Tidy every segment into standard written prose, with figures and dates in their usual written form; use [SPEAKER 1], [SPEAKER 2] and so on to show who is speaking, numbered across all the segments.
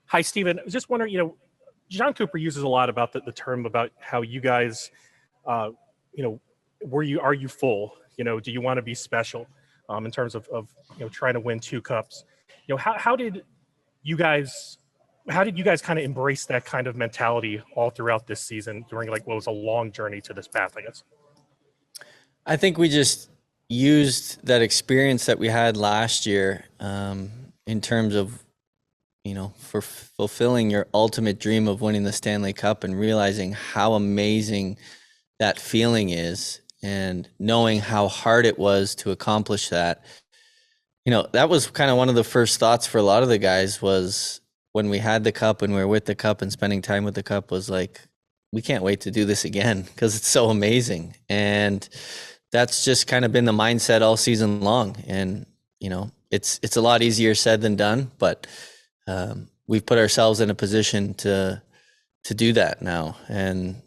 [SPEAKER 1] Hi, Stephen. I was just wondering, John Cooper uses a lot about the term about how you guys, uh, you know, are you full? Do you want to be special in terms of trying to win 2 cups? How did you guys kind of embrace that kind of mentality all throughout this season during like what was a long journey to this path, I guess?
[SPEAKER 2] I think we just used that experience that we had last year in terms of, for fulfilling your ultimate dream of winning the Stanley Cup and realizing how amazing that feeling is and knowing how hard it was to accomplish that. That was kind of one of the first thoughts for a lot of the guys was when we had the cup and we were with the cup and spending time with the cup was like, we can't wait to do this again because it's so amazing. And that's just kind of been the mindset all season long. And, it's a lot easier said than done, but we've put ourselves in a position to do that now. And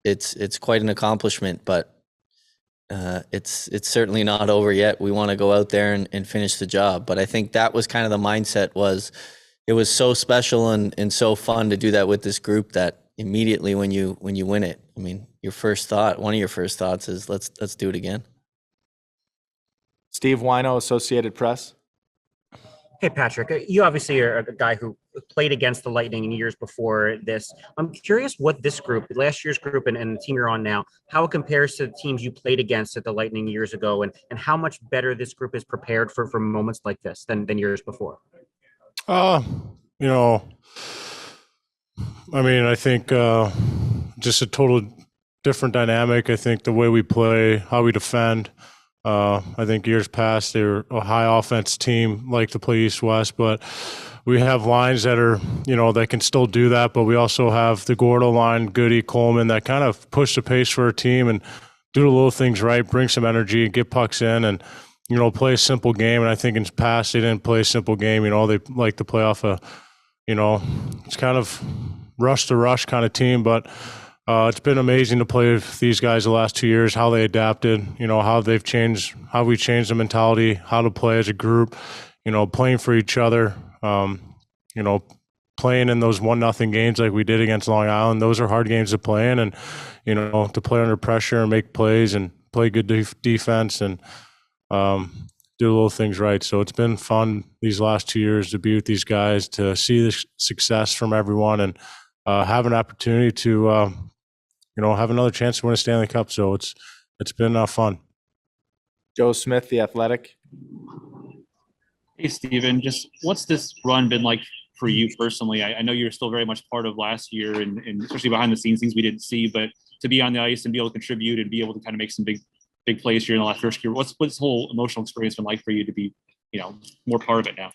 [SPEAKER 2] it's quite an accomplishment, but it's certainly not over yet. We want to go out there and finish the job. But I think that was kind of the mindset it was so special and so fun to do that with this group that immediately when you win it, I mean, one of your first thoughts is let's do it again.
[SPEAKER 3] Steve Wino, Associated Press.
[SPEAKER 4] Hey, Patrick, you obviously are a guy who played against the Lightning in years before this. I'm curious what this group, last year's group and the team you're on now, how it compares to the teams you played against at the Lightning years ago and how much better this group is prepared for moments like this than years before.
[SPEAKER 5] I think just a total different dynamic. I think the way we play, how we defend. I think years past they were a high offense team, like to play East-West, but we have lines that are, that can still do that. But we also have the Gourde line, Goody, Coleman, that kind of push the pace for our team and do the little things right, bring some energy, get pucks in, and play a simple game. And I think in the past they didn't play a simple game. They like to play off it's kind of rush to rush kind of team, but. It's been amazing to play with these guys the last 2 years, how they adapted, how they've changed, how we changed the mentality, how to play as a group, playing for each other, playing in those 1-0 games like we did against Long Island. Those are hard games to play in and, to play under pressure and make plays and play good defense and do little things right. So it's been fun these last 2 years to be with these guys, to see the success from everyone and have an opportunity to have another chance to win a Stanley Cup. So it's been fun.
[SPEAKER 3] Joe Smith, The Athletic.
[SPEAKER 6] Hey, Steven, just what's this run been like for you personally? I know you're still very much part of last year and especially behind the scenes, things we didn't see, but to be on the ice and be able to contribute and be able to kind of make some big plays here in the last first year, what's this whole emotional experience been like for you to be, more part of it now?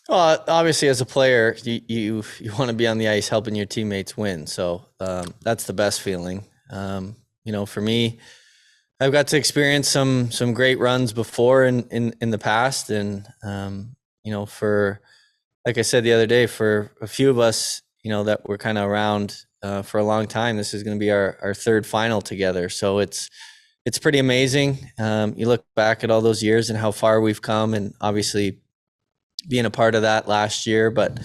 [SPEAKER 2] Well, obviously, as a player, you want to be on the ice helping your teammates win. So that's the best feeling. For me, I've got to experience some great runs before in the past, and for like I said the other day, for a few of us, that were kind of around for a long time, this is going to be our third final together. So it's pretty amazing. You look back at all those years and how far we've come, and obviously being a part of that last year. But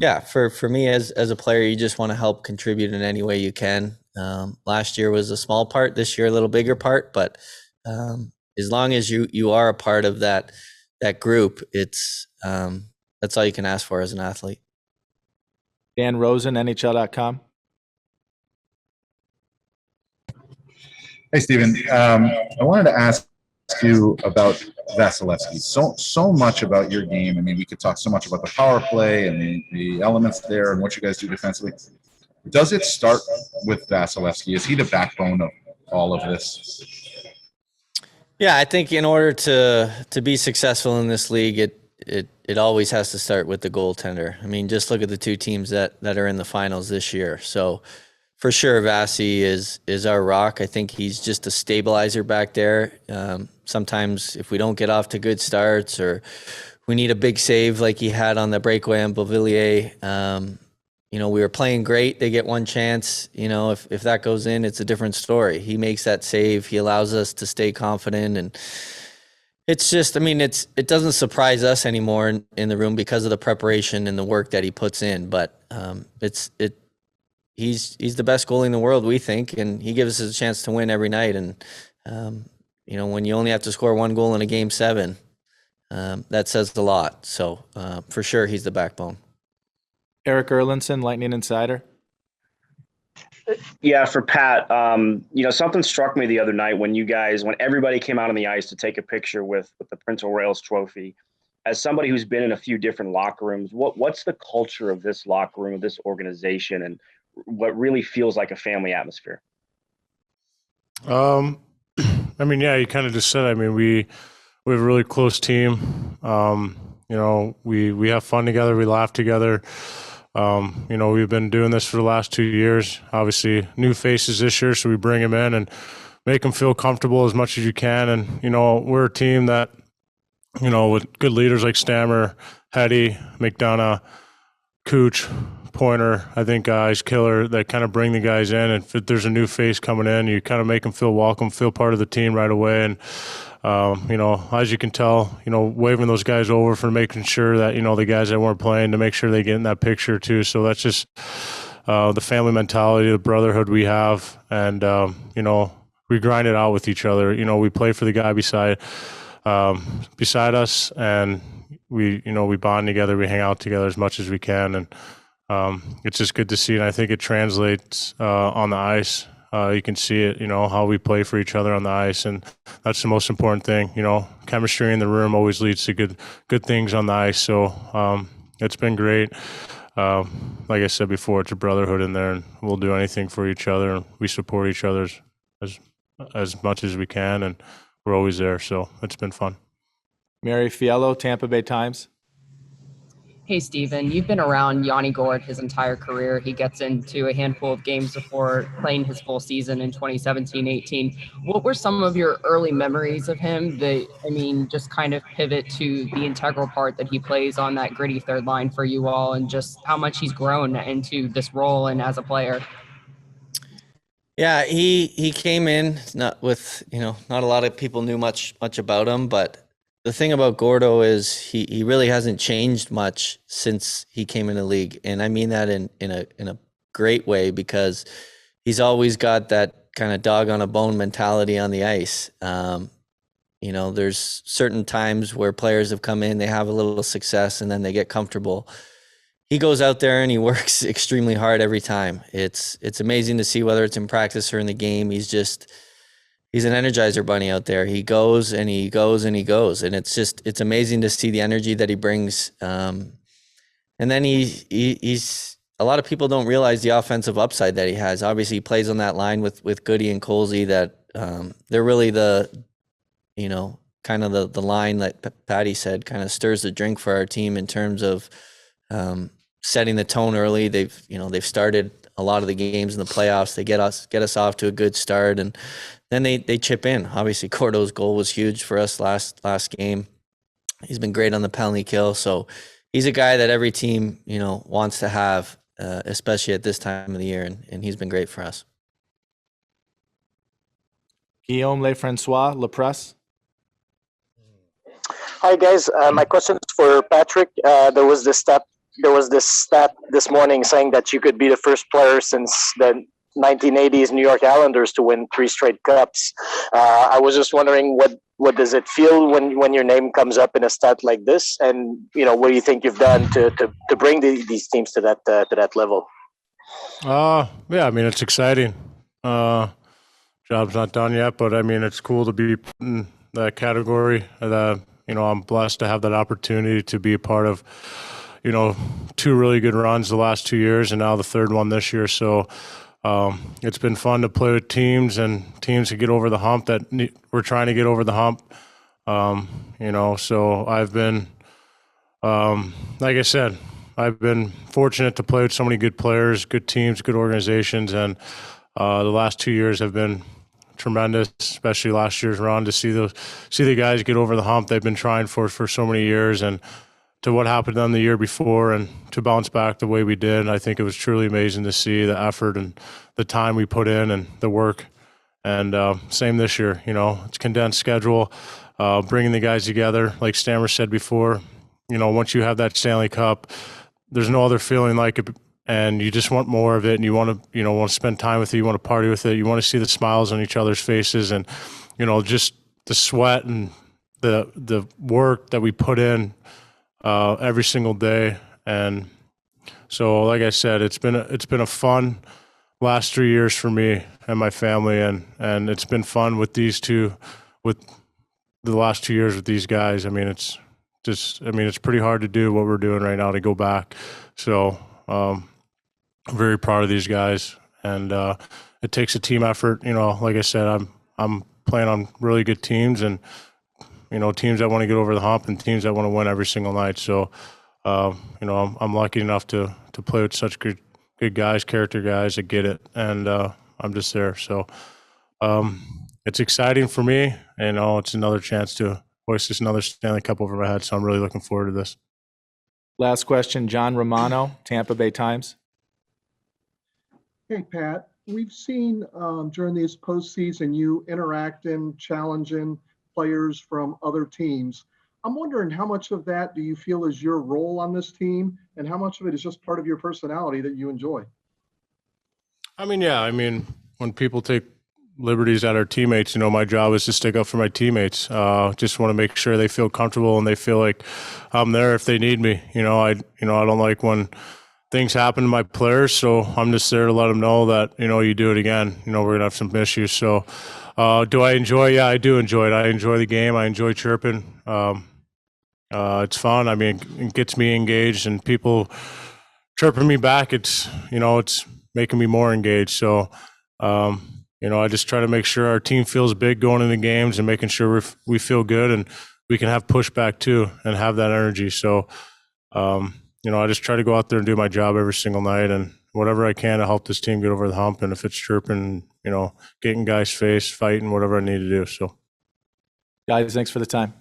[SPEAKER 2] yeah, for me as a player, you just want to help contribute in any way you can. Last year was a small part, this year a little bigger part, but as long as you are a part of that group, it's that's all you can ask for as an athlete.
[SPEAKER 3] Dan Rosen, NHL.com.
[SPEAKER 7] Hey, Stephen. I wanted to ask you about Vasilevskiy. So much about your game. I mean, we could talk so much about the power play and the elements there and what you guys do defensively. Does it start with Vasilevskiy? Is he the backbone of all of this?
[SPEAKER 2] Yeah, I think in order to be successful in this league, it always has to start with the goaltender. I mean, just look at the two teams that are in the finals this year. So for sure, Vasi is our rock. I think he's just a stabilizer back there. Sometimes if we don't get off to good starts or we need a big save like he had on the breakaway on Beauvillier, we were playing great. They get one chance. If that goes in, it's a different story. He makes that save. He allows us to stay confident. And It's just, I mean, it doesn't surprise us anymore in the room because of the preparation and the work that he puts in. But he's the best goalie in the world, we think, and he gives us a chance to win every night. And when you only have to score one goal in a game 7, that says a lot. So for sure, he's the backbone.
[SPEAKER 3] Eric Erlinson, Lightning Insider.
[SPEAKER 8] Yeah, for Pat, something struck me the other night when everybody came out on the ice to take a picture with the Prince of Wales trophy. As somebody who's been in a few different locker rooms, what's the culture of this locker room, of this organization, and what really feels like a family atmosphere?
[SPEAKER 5] I mean, yeah, you kind of just said, I mean, we have a really close team. We have fun together. We laugh together. We've been doing this for the last 2 years. Obviously, new faces this year, so we bring them in and make them feel comfortable as much as you can. And, we're a team that, with good leaders like Stammer, Hetty, McDonough, Cooch, Pointer, I think guys, Killer, that kind of bring the guys in. And if there's a new face coming in, you kind of make them feel welcome, feel part of the team right away. And, as you can tell, waving those guys over for making sure that, the guys that weren't playing, to make sure they get in that picture too. So that's just the family mentality, the brotherhood we have. And, we grind it out with each other. We play for the guy beside us, and we bond together, we hang out together as much as we can. And it's just good to see. And I think it translates on the ice. You can see it, how we play for each other on the ice, and that's the most important thing. Chemistry in the room always leads to good things on the ice. So it's been great. Like I said before, it's a brotherhood in there, and we'll do anything for each other, and we support each other as much as we can, and we're always there. So it's been fun.
[SPEAKER 3] Mary Fiello, Tampa Bay Times.
[SPEAKER 9] Hey, Steven, you've been around Yanni Gourde his entire career. He gets into a handful of games before playing his full season in 2017-18. What were some of your early memories of him that, just kind of pivot to the integral part that he plays on that gritty third line for you all, and just how much he's grown into this role and as a player?
[SPEAKER 2] Yeah, he came in not a lot of people knew much about him, but the thing about Gourde is he really hasn't changed much since he came in the league. And I mean that in a great way, because he's always got that kind of dog on a bone mentality on the ice. There's certain times where players have come in, they have a little success, and then they get comfortable. He goes out there and he works extremely hard every time. It's amazing to see, whether it's in practice or in the game. He's an Energizer bunny out there. He goes and he goes and he goes. And it's amazing to see the energy that he brings. And then he's a lot of people don't realize the offensive upside that he has. Obviously, he plays on that line with Goody and Colsey, that they're really the line that Patty said kind of stirs the drink for our team in terms of setting the tone early. They've started a lot of the games in the playoffs. They get us off to a good start, and then they chip in. Obviously, Gordo's goal was huge for us last game. He's been great on the penalty kill. So he's a guy that every team, wants to have, especially at this time of the year, and he's been great for us.
[SPEAKER 3] Guillaume Lefrancois, La Presse.
[SPEAKER 10] Hi guys, my question is for Patrick. There was this stat this morning saying that you could be the first player since the 1980s New York Islanders to win 3 straight cups. I was just wondering, what does it feel when your name comes up in a stat like this, and what do you think you've done to bring these teams to that level?
[SPEAKER 5] Yeah, it's exciting. Job's not done yet, but it's cool to be put in that category. I'm blessed to have that opportunity to be a part of, 2 really good runs the last 2 years, and now the 3rd one this year. So it's been fun to play with teams to get over the hump that we're trying to get over the hump. So I've been, like I said, I've been fortunate to play with so many good players, good teams, good organizations, and the last 2 years have been tremendous, especially last year's run, to see the guys get over the hump they've been trying for so many years, and to what happened to them the year before, and to bounce back the way we did. And I think it was truly amazing to see the effort and the time we put in and the work. And same this year, it's condensed schedule. bringing the guys together. Like Stammer said before, once you have that Stanley Cup, there's no other feeling like it, and you just want more of it, and you want to spend time with it, you want to party with it, you want to see the smiles on each other's faces, and just the sweat and the work that we put in every single day. And so, like I said, it's been a fun last 3 years for me and my family, and it's been fun with these two, with the last 2 years with these guys. I mean, it's pretty hard to do what we're doing right now, to go back. So I'm very proud of these guys, and it takes a team effort. Like I said, I'm playing on really good teams, and teams that want to get over the hump and teams that want to win every single night. So I'm lucky enough to play with such good guys, character guys that get it, and I'm just there. So it's exciting for me, and it's another chance to hoist just another Stanley Cup over my head. So I'm really looking forward to this.
[SPEAKER 3] Last question, John Romano, Tampa Bay Times.
[SPEAKER 11] Hey, Pat, we've seen during this postseason you interacting, challenging players from other teams. I'm wondering how much of that do you feel is your role on this team, and how much of it is just part of your personality that you enjoy?
[SPEAKER 5] Yeah. When people take liberties at our teammates, my job is to stick up for my teammates. Just want to make sure they feel comfortable and they feel like I'm there if they need me. I don't like when things happen to my players, so I'm just there to let them know that, you do it again, we're going to have some issues. So do I enjoy? Yeah, I do enjoy it. I enjoy the game. I enjoy chirping. It's fun. It gets me engaged, and people chirping me back, it's making me more engaged. So, I just try to make sure our team feels big going into games, and making sure we feel good and we can have pushback too and have that energy. So, I just try to go out there and do my job every single night, and whatever I can to help this team get over the hump. And if it's chirping, getting guys face, fighting, whatever I need to do. So,
[SPEAKER 3] Guys, thanks for the time.